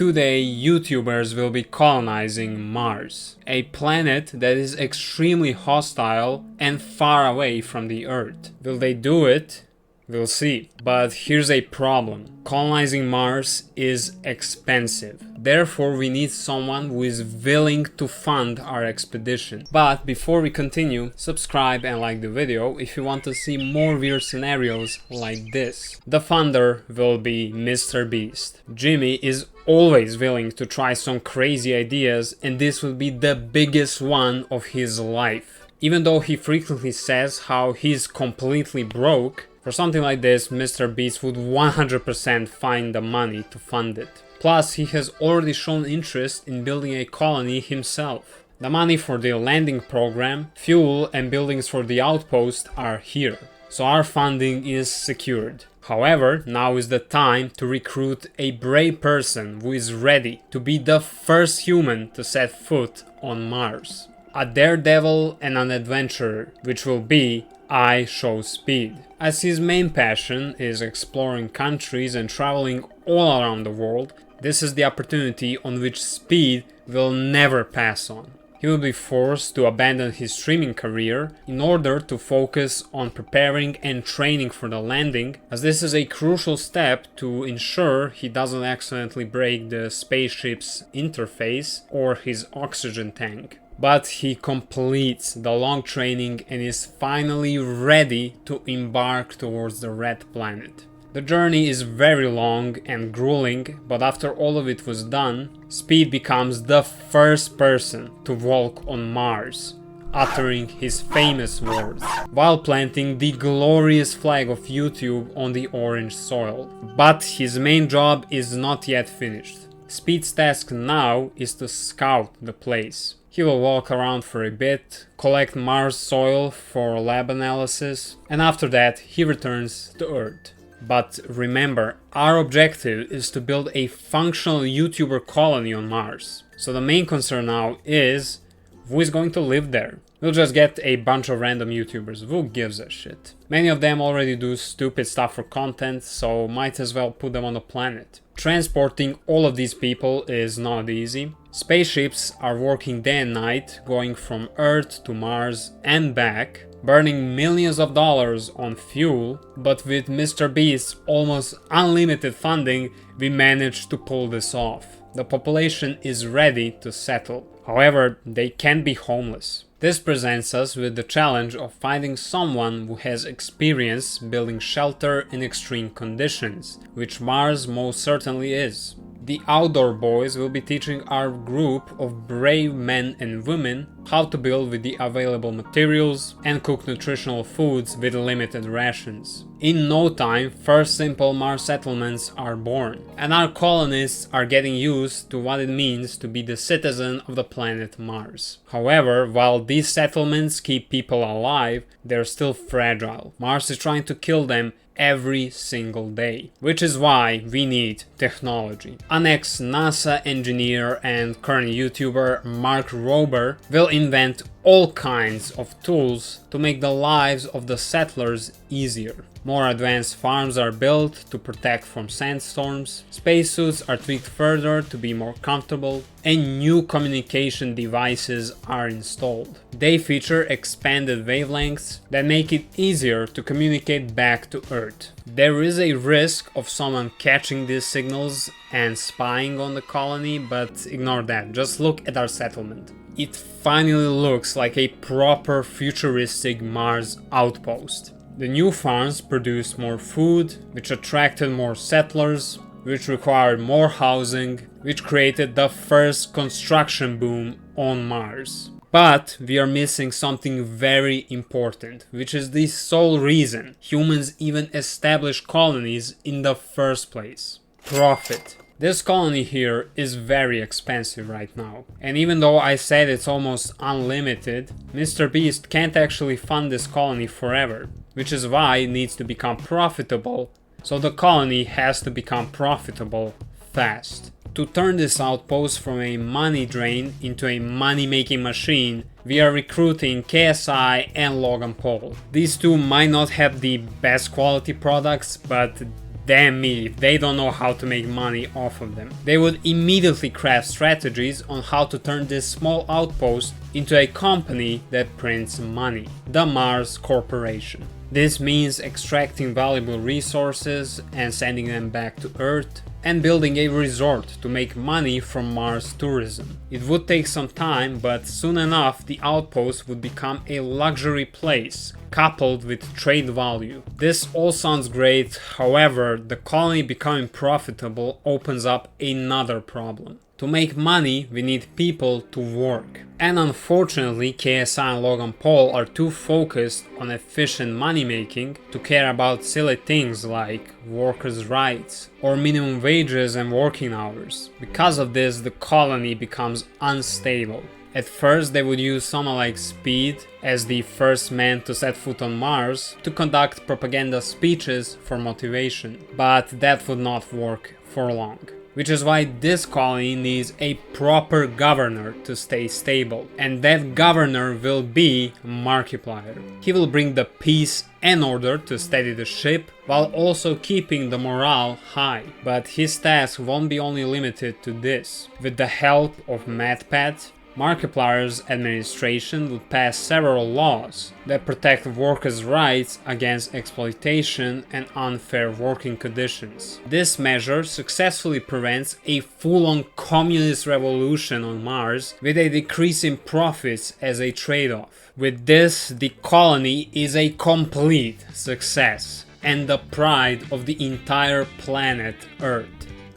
Today, YouTubers will be colonizing Mars, a planet that is extremely hostile and far away from the Earth. Will they do it? We'll see. But here's a problem. Colonizing Mars is expensive. Therefore, we need someone who is willing to fund our expedition. But before we continue, subscribe and like the video if you want to see more weird scenarios like this. The funder will be Mr. Beast. Jimmy is always willing to try some crazy ideas, and this will be the biggest one of his life. Even though he frequently says how he's completely broke, for something like this, Mr. Beast would 100% find the money to fund it. Plus, he has already shown interest in building a colony himself. The money for the landing program, fuel and buildings for the outpost are here. So our funding is secured. However, now is the time to recruit a brave person who is ready to be the first human to set foot on Mars. A daredevil and an adventurer, which will be I Show Speed. As his main passion is exploring countries and traveling all around the world, this is the opportunity on which Speed will never pass on. He will be forced to abandon his streaming career in order to focus on preparing and training for the landing, as this is a crucial step to ensure he doesn't accidentally break the spaceship's interface or his oxygen tank. But he completes the long training and is finally ready to embark towards the Red Planet. The journey is very long and grueling, but after all of it was done, Speed becomes the first person to walk on Mars, uttering his famous words, while planting the glorious flag of YouTube on the orange soil. But his main job is not yet finished. Speed's task now is to scout the place. He will walk around for a bit, collect Mars soil for lab analysis, and after that he returns to Earth. But remember, our objective is to build a functional YouTuber colony on Mars. So the main concern now is who is going to live there. We'll just get a bunch of random YouTubers, who gives a shit. Many of them already do stupid stuff for content, so might as well put them on the planet. Transporting all of these people is not easy. Spaceships are working day and night, going from Earth to Mars and back, burning millions of dollars on fuel, but with Mr. Beast's almost unlimited funding, we managed to pull this off. The population is ready to settle. However, they can't be homeless. This presents us with the challenge of finding someone who has experience building shelter in extreme conditions, which Mars most certainly is. The Outdoor Boys will be teaching our group of brave men and women how to build with the available materials and cook nutritional foods with limited rations. In no time, first simple Mars settlements are born, and our colonists are getting used to what it means to be the citizen of the planet Mars. However, while these settlements keep people alive, they're still fragile. Mars is trying to kill them every single day, which is why we need technology. An ex-NASA engineer and current YouTuber, Mark Rober, will invent all kinds of tools to make the lives of the settlers easier. More advanced farms are built to protect from sandstorms, spacesuits are tweaked further to be more comfortable, and new communication devices are installed. They feature expanded wavelengths that make it easier to communicate back to Earth. There is a risk of someone catching these signals and spying on the colony, but ignore that, just look at our settlement. It finally looks like a proper futuristic Mars outpost. The new farms produced more food, which attracted more settlers, which required more housing, which created the first construction boom on Mars. But we are missing something very important, which is the sole reason humans even establish colonies in the first place: profit. This colony here is very expensive right now, and even though I said it's almost unlimited, Mr. Beast can't actually fund this colony forever, which is why it needs to become profitable, so the colony has to become profitable fast. To turn this outpost from a money drain into a money-making machine, we are recruiting KSI and Logan Paul. These two might not have the best quality products, but damn me if they don't know how to make money off of them. They would immediately craft strategies on how to turn this small outpost into a company that prints money, the Mars Corporation. This means extracting valuable resources and sending them back to Earth, and building a resort to make money from Mars tourism. It would take some time, but soon enough the outpost would become a luxury place, coupled with trade value. This all sounds great, however, the colony becoming profitable opens up another problem. To make money, we need people to work. And unfortunately, KSI and Logan Paul are too focused on efficient money making to care about silly things like workers' rights or minimum wages and working hours. Because of this, the colony becomes unstable. At first, they would use someone like Speed as the first man to set foot on Mars to conduct propaganda speeches for motivation, but that would not work for long. Which is why this colony needs a proper governor to stay stable, and that governor will be Markiplier. He will bring the peace and order to steady the ship while also keeping the morale high. But his task won't be only limited to this. With the help of MatPat, Markiplier's administration would pass several laws that protect workers' rights against exploitation and unfair working conditions. This measure successfully prevents a full-on communist revolution on Mars with a decrease in profits as a trade-off. With this, the colony is a complete success and the pride of the entire planet Earth.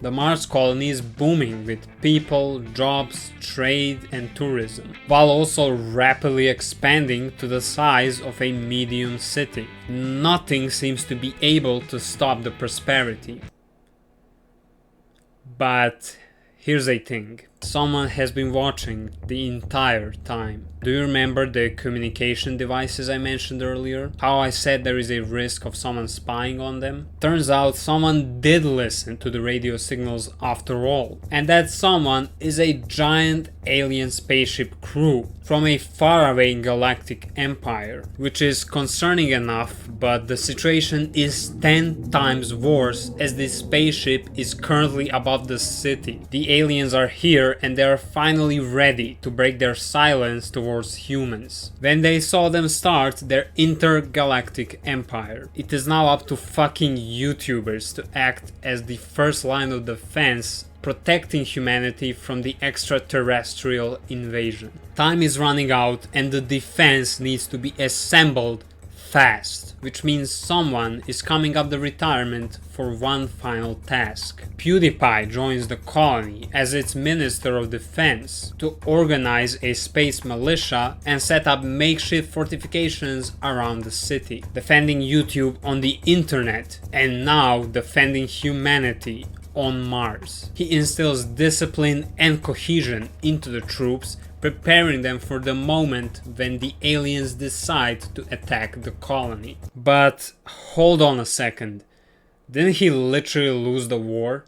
The Mars colony is booming with people, jobs, trade and tourism, while also rapidly expanding to the size of a medium city. Nothing seems to be able to stop the prosperity. But here's a thing. Someone has been watching the entire time. Do you remember the communication devices I mentioned earlier? How I said there is a risk of someone spying on them? Turns out someone did listen to the radio signals after all. And that someone is a giant alien spaceship crew from a faraway galactic empire, which is concerning enough, but the situation is 10 times worse as this spaceship is currently above the city. The aliens are here and they are finally ready to break their silence towards humans. When they saw them start their intergalactic empire, it is now up to fucking YouTubers to act as the first line of defense, protecting humanity from the extraterrestrial invasion. Time is running out and the defense needs to be assembled fast, which means someone is coming up the retirement for one final task. PewDiePie joins the colony as its Minister of Defense to organize a space militia and set up makeshift fortifications around the city, defending YouTube on the internet and now defending humanity on Mars. He instills discipline and cohesion into the troops, preparing them for the moment when the aliens decide to attack the colony. But hold on a second. Didn't he literally lose the war?